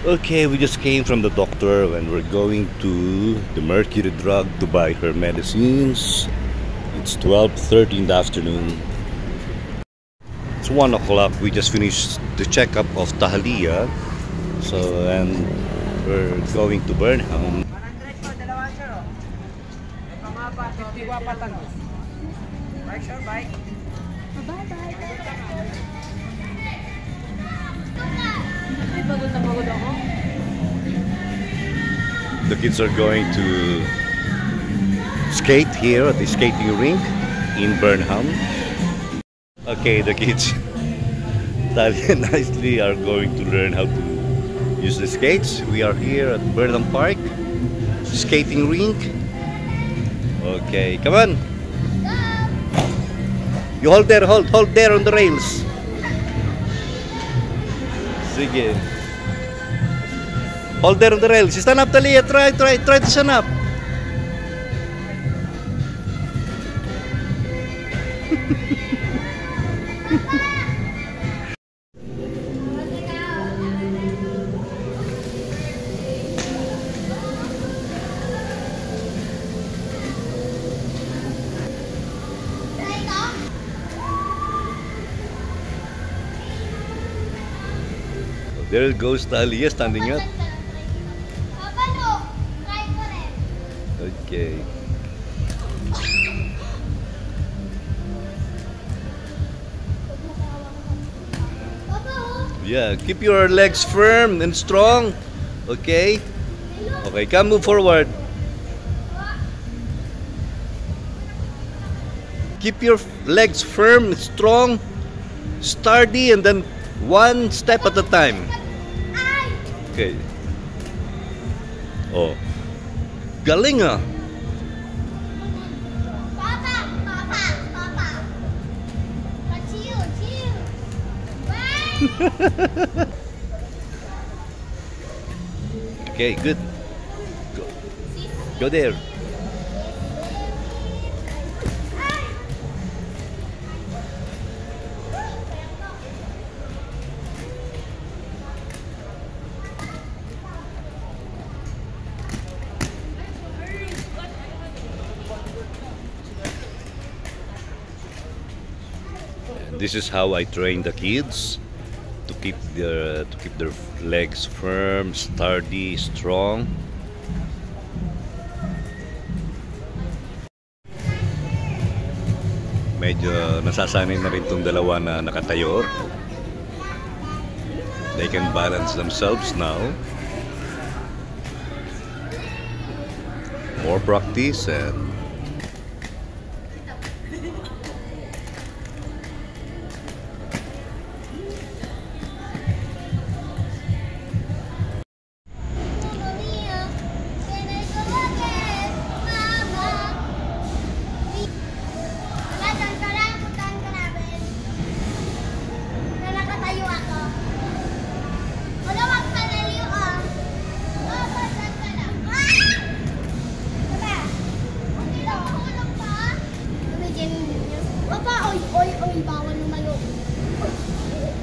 Okay, we just came from the doctor and we're going to the Mercury Drug to buy her medicines. It's 12:30 in the afternoon. It's 1 o'clock. We just finished the checkup of Tahalia. So, and we're going to Burnham. The kids are going to skate here at the skating rink in Burnham. Okay, the kids Talia and Nicely are going to learn how to use the skates. We are here at Burnham Park skating rink. Okay, come on. You hold there, hold there on the rails. Sige. Hold there on the rails. Stand up, Talia. Try to stand up. There goes Talia standing up. Okay. Yeah, keep your legs firm and strong. Okay? Okay, come move forward. Keep your legs firm, strong, sturdy, and then one step at a time. Okay. Oh. Galing ah. Okay, good. Go there. This is how I train the kids to keep their legs firm, sturdy, strong. Medyo nasasanay na rin tong dalawa na nakatayo. They can balance themselves now. More practice and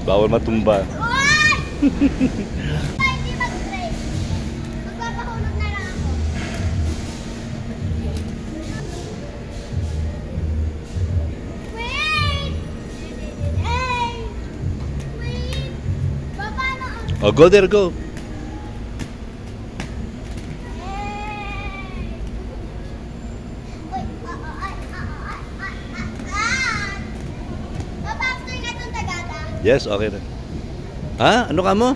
bawal matumba. Hindi mag-break. Magpapahulog na lang ako. Wait! Hey! Wait! Paano ako? Oh, go there, go. Yes, okay na. Ha? Ano ka mo?